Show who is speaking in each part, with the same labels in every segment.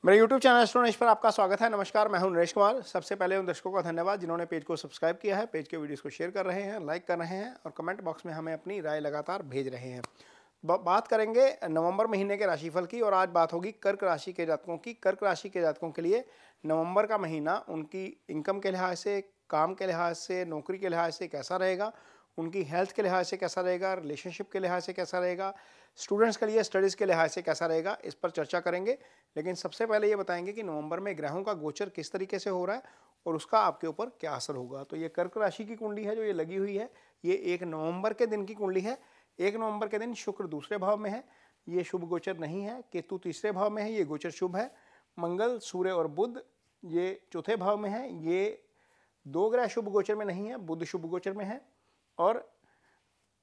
Speaker 1: मेरे YouTube channel astro Naresh पर आपका स्वागत है। नमस्कार, मैं हूं नरेश कुमार। सबसे पहले उन दर्शकों का धन्यवाद जिन्होंने पेज को सब्सक्राइब किया है, पेज के वीडियोस को शेयर कर रहे हैं, लाइक कर रहे हैं और कमेंट बॉक्स में हमें अपनी राय लगातार भेज रहे हैं। बात करेंगे नवंबर महीने के राशिफल की और आज बात होगी कर्क राशि के जातकों की। कर्क राशि के जातकों के लिए नवंबर का महीना उनकी इनकम के लिहाज से, काम के लिहाज से, नौकरी के लिहाज से कैसा रहेगा, उनकी हेल्थ के लिहाज से कैसा रहेगा, रिलेशनशिप के लिहाज से कैसा रहेगा, स्टूडेंट्स के लिए स्टडीज़ के लिहाज से कैसा रहेगा, इस पर चर्चा करेंगे। लेकिन सबसे पहले ये बताएंगे कि नवंबर में ग्रहों का गोचर किस तरीके से हो रहा है और उसका आपके ऊपर क्या असर होगा। तो ये कर्क राशि की कुंडली है जो ये लगी हुई है, ये 1 नवंबर के दिन की कुंडली है। 1 नवंबर के दिन शुक्र दूसरे भाव में है, ये शुभ गोचर नहीं है। केतु तीसरे भाव में है, ये गोचर शुभ है। मंगल, सूर्य और बुध ये चौथे भाव में है, ये 2 ग्रह शुभ गोचर में नहीं है, बुध शुभ गोचर में है। और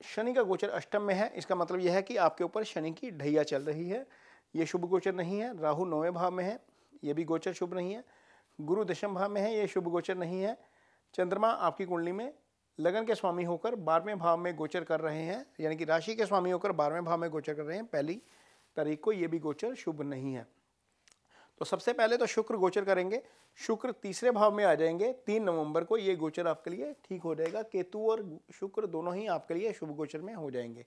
Speaker 1: शनि का गोचर अष्टम में है। इसका मतलब यह है कि आपके ऊपर शनि की ढैया चल रही है, ये शुभ गोचर नहीं है। राहु 9वें भाव में है, ये भी गोचर शुभ नहीं है। गुरु दशम भाव में है, ये शुभ गोचर नहीं है। चंद्रमा आपकी कुंडली में लगन के स्वामी होकर 12वें भाव में गोचर कर रहे हैं, यानी कि राशि के स्वामी होकर 12वें भाव में गोचर कर रहे हैं 1 तारीख को, ये भी गोचर शुभ नहीं है। तो सबसे पहले तो शुक्र गोचर करेंगे। शुक्र तीसरे भाव में आ जाएंगे 3 नवंबर को, ये गोचर आपके लिए ठीक हो जाएगा। केतु और शुक्र दोनों ही आपके लिए शुभ गोचर में हो जाएंगे।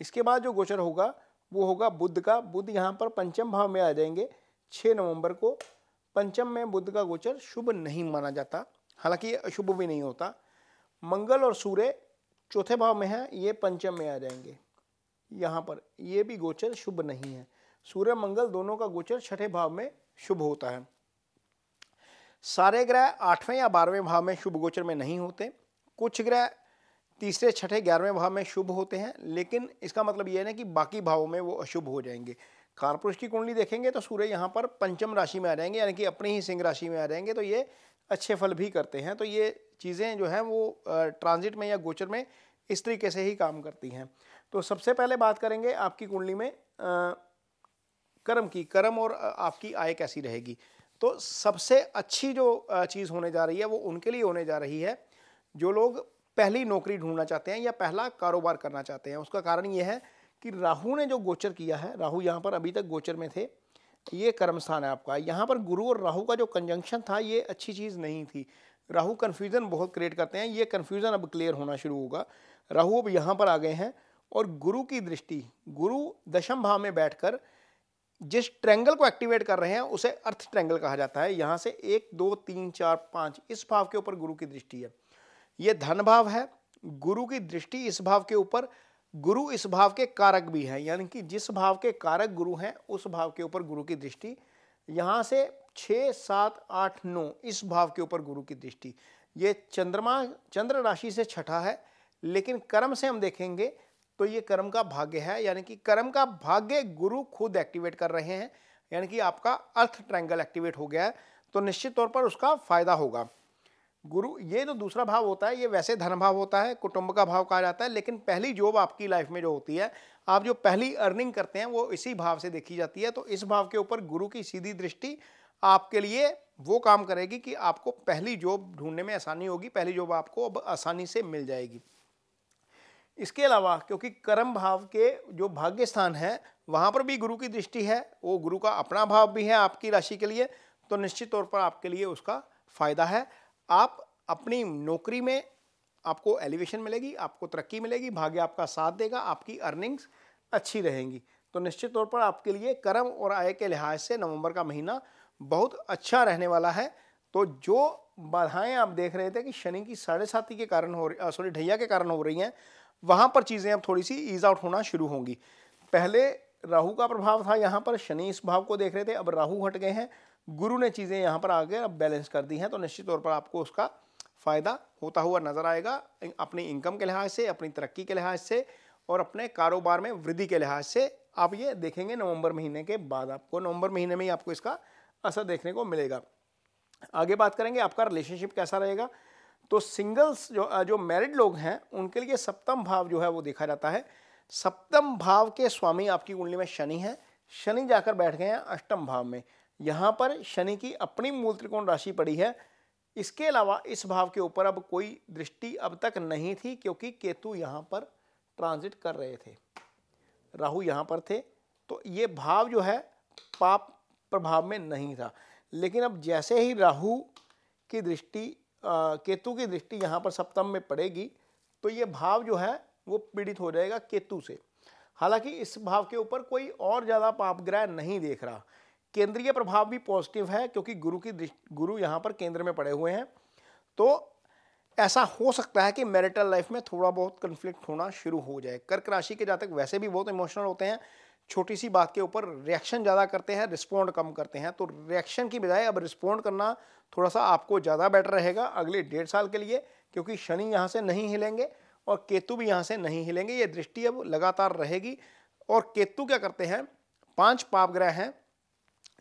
Speaker 1: इसके बाद जो गोचर होगा वो होगा बुध का। बुध यहाँ पर पंचम भाव में आ जाएंगे 6 नवंबर को। पंचम में बुध का गोचर शुभ नहीं माना जाता, हालांकि ये अशुभ भी नहीं होता। मंगल और सूर्य चौथे भाव में है, ये पंचम में आ जाएंगे। यहाँ पर ये भी गोचर शुभ नहीं है। सूर्य मंगल दोनों का गोचर छठे भाव में शुभ होता है। सारे ग्रह 8वें या 12वें भाव में शुभ गोचर में नहीं होते। कुछ ग्रह तीसरे, छठे, 11वें भाव में शुभ होते हैं, लेकिन इसका मतलब यह है ना कि बाकी भावों में वो अशुभ हो जाएंगे। कालपुरुष की कुंडली देखेंगे तो सूर्य यहाँ पर पंचम राशि में आ जाएंगे, यानी कि अपनी ही सिंह राशि में आ जाएंगे, तो ये अच्छे फल भी करते हैं। तो ये चीज़ें जो हैं वो ट्रांजिट में या गोचर में इस तरीके से ही काम करती हैं। तो सबसे पहले बात करेंगे आपकी कुंडली में कर्म की, कर्म और आपकी आय कैसी रहेगी। तो सबसे अच्छी जो चीज़ होने जा रही है वो उनके लिए होने जा रही है जो लोग पहली नौकरी ढूंढना चाहते हैं या पहला कारोबार करना चाहते हैं। उसका कारण ये है कि राहु ने जो गोचर किया है, राहु यहाँ पर अभी तक गोचर में थे, ये कर्म स्थान है आपका। यहाँ पर गुरु और राहु का जो कंजंक्शन था ये अच्छी चीज़ नहीं थी। राहु कन्फ्यूज़न बहुत क्रिएट करते हैं, ये कन्फ्यूज़न अब क्लियर होना शुरू होगा। राहु अब यहाँ पर आ गए हैं और गुरु की दृष्टि, गुरु दशम भाव में बैठकर जिस ट्रायंगल को एक्टिवेट कर रहे हैं उसे अर्थ ट्रायंगल कहा जाता है। यहाँ से 1 2 3 4 5 इस भाव के ऊपर गुरु की दृष्टि है। ये धन भाव है, गुरु की दृष्टि इस भाव के ऊपर। गुरु इस भाव के कारक भी है, यानी कि जिस भाव के कारक गुरु हैं उस भाव के ऊपर गुरु की दृष्टि। यहाँ से 6 7 8 9 इस भाव के ऊपर गुरु की दृष्टि। ये चंद्रमा चंद्र राशि से छठा है, लेकिन कर्म से हम देखेंगे तो ये कर्म का भाग्य है, यानी कि कर्म का भाग्य गुरु खुद एक्टिवेट कर रहे हैं, यानी कि आपका अर्थ ट्रायंगल एक्टिवेट हो गया है, तो निश्चित तौर पर उसका फायदा होगा। गुरु ये जो दूसरा भाव होता है ये वैसे धन भाव होता है, कुटुंब का भाव कहा जाता है, लेकिन पहली जॉब आपकी लाइफ में जो होती है, आप जो पहली अर्निंग करते हैं वो इसी भाव से देखी जाती है। तो इस भाव के ऊपर गुरु की सीधी दृष्टि आपके लिए वो काम करेगी कि आपको पहली जॉब ढूंढने में आसानी होगी, पहली जॉब आपको अब आसानी से मिल जाएगी। इसके अलावा क्योंकि कर्म भाव के जो भाग्य स्थान है वहाँ पर भी गुरु की दृष्टि है, वो गुरु का अपना भाव भी है आपकी राशि के लिए, तो निश्चित तौर पर आपके लिए उसका फायदा है। आप अपनी नौकरी में आपको एलिवेशन मिलेगी, आपको तरक्की मिलेगी, भाग्य आपका साथ देगा, आपकी अर्निंग्स अच्छी रहेंगी। तो निश्चित तौर पर आपके लिए कर्म और आय के लिहाज से नवंबर का महीना बहुत अच्छा रहने वाला है। तो जो बाधाएं आप देख रहे थे कि शनि की 7.5 के कारण हो रही, सॉरी ढैया के कारण हो रही हैं, वहाँ पर चीज़ें अब थोड़ी सी ईज आउट होना शुरू होंगी। पहले राहु का प्रभाव था, यहाँ पर शनि इस भाव को देख रहे थे, अब राहु हट गए हैं, गुरु ने चीज़ें यहाँ पर आगे अब बैलेंस कर दी हैं। तो निश्चित तौर पर आपको उसका फ़ायदा होता हुआ नज़र आएगा, अपनी इनकम के लिहाज से, अपनी तरक्की के लिहाज से और अपने कारोबार में वृद्धि के लिहाज से। आप ये देखेंगे नवंबर महीने के बाद, आपको नवंबर महीने में ही आपको इसका असर देखने को मिलेगा। आगे बात करेंगे आपका रिलेशनशिप कैसा रहेगा। तो सिंगल्स जो मैरिड लोग हैं उनके लिए सप्तम भाव जो है वो देखा जाता है। सप्तम भाव के स्वामी आपकी कुंडली में शनि है, शनि जाकर बैठ गए हैं अष्टम भाव में। यहाँ पर शनि की अपनी मूल त्रिकोण राशि पड़ी है। इसके अलावा इस भाव के ऊपर अब कोई दृष्टि अब तक नहीं थी, क्योंकि केतु यहाँ पर ट्रांजिट कर रहे थे, राहु यहाँ पर थे। तो ये भाव जो है पाप प्रभाव में नहीं था। लेकिन अब जैसे ही राहु की दृष्टि केतु की दृष्टि यहाँ पर सप्तम में पड़ेगी तो ये भाव जो है वो पीड़ित हो जाएगा केतु से। हालांकि इस भाव के ऊपर कोई और ज़्यादा पाप ग्रह नहीं देख रहा। केंद्रीय प्रभाव भी पॉजिटिव है क्योंकि गुरु यहाँ पर केंद्र में पड़े हुए हैं। तो ऐसा हो सकता है कि मैरिटल लाइफ में थोड़ा बहुत कन्फ्लिक्ट होना शुरू हो जाए। कर्क राशि के जातक वैसे भी बहुत इमोशनल होते हैं, छोटी सी बात के ऊपर रिएक्शन ज़्यादा करते हैं, रिस्पॉन्ड कम करते हैं। तो रिएक्शन की बजाय अब रिस्पॉन्ड करना थोड़ा सा आपको ज़्यादा बेटर रहेगा अगले 1.5 साल के लिए, क्योंकि शनि यहाँ से नहीं हिलेंगे और केतु भी यहाँ से नहीं हिलेंगे। ये दृष्टि अब लगातार रहेगी। और केतु क्या करते हैं, 5 पाप ग्रह हैं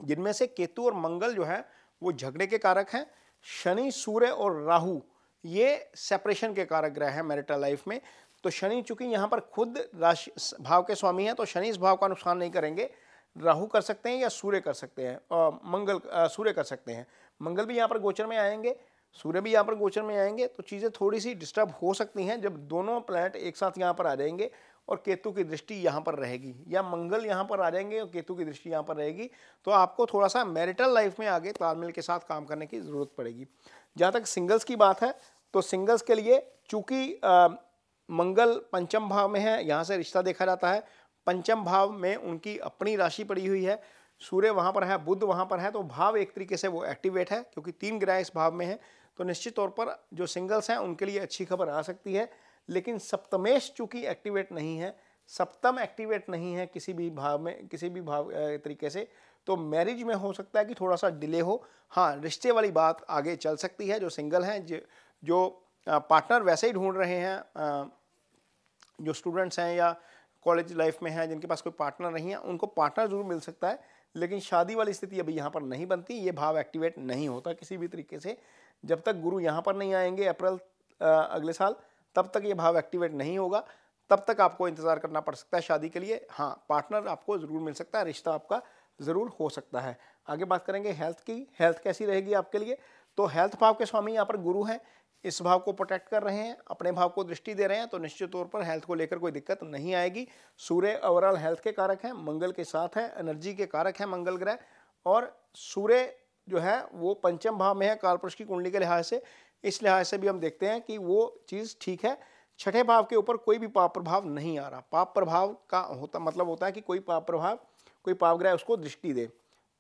Speaker 1: जिनमें से केतु और मंगल जो है वो झगड़े के कारक हैं। शनि, सूर्य और राहु ये सेपरेशन के कारक ग्रह हैं मैरिटल लाइफ में। तो शनि चूंकि यहाँ पर खुद राशि भाव के स्वामी हैं तो शनि इस भाव का नुकसान नहीं करेंगे। राहु कर सकते हैं या सूर्य कर सकते हैं, और सूर्य कर सकते हैं। मंगल भी यहाँ पर गोचर में आएंगे, सूर्य भी यहाँ पर गोचर में आएंगे। तो चीज़ें थोड़ी सी डिस्टर्ब हो सकती हैं जब दोनों प्लैनेट एक साथ यहाँ पर आ जाएंगे और केतु की दृष्टि यहाँ पर रहेगी, या मंगल यहाँ पर आ जाएंगे और केतु की दृष्टि यहाँ पर रहेगी। तो आपको थोड़ा सा मैरिटल लाइफ में आगे तालमेल के साथ काम करने की ज़रूरत पड़ेगी। जहाँ तक सिंगल्स की बात है तो सिंगल्स के लिए चूँकि मंगल पंचम भाव में है, यहाँ से रिश्ता देखा जाता है। पंचम भाव में उनकी अपनी राशि पड़ी हुई है, सूर्य वहाँ पर है, बुध वहाँ पर है। तो भाव एक तरीके से वो एक्टिवेट है क्योंकि 3 ग्रह इस भाव में हैं। तो निश्चित तौर पर जो सिंगल्स हैं उनके लिए अच्छी खबर आ सकती है। लेकिन सप्तमेश चूंकि एक्टिवेट नहीं है, सप्तम एक्टिवेट नहीं है किसी भी भाव में, किसी भी भाव तरीके से, तो मैरिज में हो सकता है कि थोड़ा सा डिले हो। हाँ, रिश्ते वाली बात आगे चल सकती है। जो सिंगल हैं, जो पार्टनर वैसे ही ढूंढ रहे हैं, जो स्टूडेंट्स हैं या कॉलेज लाइफ में हैं जिनके पास कोई पार्टनर नहीं है, उनको पार्टनर जरूर मिल सकता है। लेकिन शादी वाली स्थिति अभी यहाँ पर नहीं बनती, ये भाव एक्टिवेट नहीं होता किसी भी तरीके से। जब तक गुरु यहाँ पर नहीं आएंगे अप्रैल अगले साल, तब तक ये भाव एक्टिवेट नहीं होगा। तब तक आपको इंतज़ार करना पड़ सकता है शादी के लिए। हाँ, पार्टनर आपको ज़रूर मिल सकता है, रिश्ता आपका ज़रूर हो सकता है। आगे बात करेंगे हेल्थ की। हेल्थ कैसी रहेगी आपके लिए? तो हेल्थ भाव के स्वामी यहाँ पर गुरु हैं, इस भाव को प्रोटेक्ट कर रहे हैं, अपने भाव को दृष्टि दे रहे हैं। तो निश्चित तौर पर हेल्थ को लेकर कोई दिक्कत नहीं आएगी। सूर्य ओवरऑल हेल्थ के कारक हैं, मंगल के साथ है, एनर्जी के कारक हैं मंगल ग्रह। और सूर्य जो है वो पंचम भाव में है कालपुरुष की कुंडली के लिहाज से। इस लिहाज से भी हम देखते हैं कि वो चीज़ ठीक है। छठे भाव के ऊपर कोई भी पाप प्रभाव नहीं आ रहा। पाप प्रभाव का मतलब होता है कि कोई पाप प्रभाव, कोई पाप ग्रह उसको दृष्टि दे।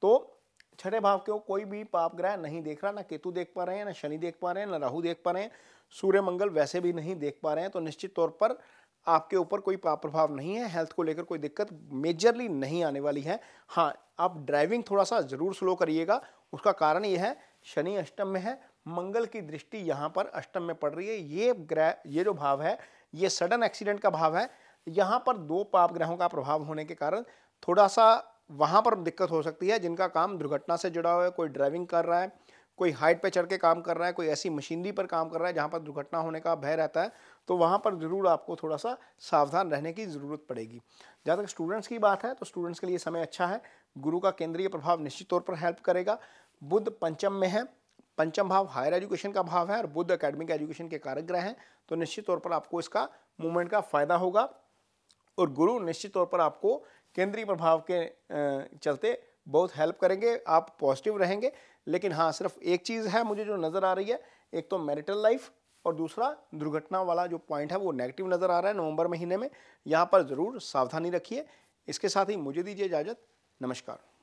Speaker 1: तो छठे भाव के कोई भी पाप ग्रह नहीं देख रहा, ना केतु देख पा रहे हैं, ना शनि देख पा रहे हैं, ना राहु देख पा रहे हैं, सूर्य मंगल वैसे भी नहीं देख पा रहे हैं। तो निश्चित तौर पर आपके ऊपर कोई पाप प्रभाव नहीं है। हेल्थ को लेकर कोई दिक्कत मेजरली नहीं आने वाली है। हाँ, आप ड्राइविंग थोड़ा सा ज़रूर स्लो करिएगा। उसका कारण ये है, शनि अष्टम में है, मंगल की दृष्टि यहाँ पर अष्टम में पड़ रही है। ये ग्रह, ये जो भाव है, ये सडन एक्सीडेंट का भाव है। यहाँ पर 2 पाप ग्रहों का प्रभाव होने के कारण थोड़ा सा वहाँ पर दिक्कत हो सकती है। जिनका काम दुर्घटना से जुड़ा हुआ है, कोई ड्राइविंग कर रहा है, कोई हाइट पे चढ़ के काम कर रहा है, कोई ऐसी मशीनरी पर काम कर रहा है जहाँ पर दुर्घटना होने का भय रहता है, तो वहाँ पर ज़रूर आपको थोड़ा सा सावधान रहने की ज़रूरत पड़ेगी। जहाँ तक स्टूडेंट्स की बात है तो स्टूडेंट्स के लिए समय अच्छा है। गुरु का केंद्रीय प्रभाव निश्चित तौर पर हेल्प करेगा। बुध पंचम में है, पंचम भाव हायर एजुकेशन का भाव है और बुध एकेडमिक एजुकेशन के कारक ग्रह हैं। तो निश्चित तौर पर आपको इसका मूवमेंट का फ़ायदा होगा। और गुरु निश्चित तौर पर आपको केंद्रीय प्रभाव के चलते बहुत हेल्प करेंगे, आप पॉजिटिव रहेंगे। लेकिन हाँ, सिर्फ एक चीज़ है मुझे जो नज़र आ रही है, एक तो मैरिटल लाइफ और दूसरा दुर्घटना वाला जो पॉइंट है वो नेगेटिव नज़र आ रहा है नवंबर महीने में। यहाँ पर ज़रूर सावधानी रखिए। इसके साथ ही मुझे दीजिए इजाज़त। नमस्कार।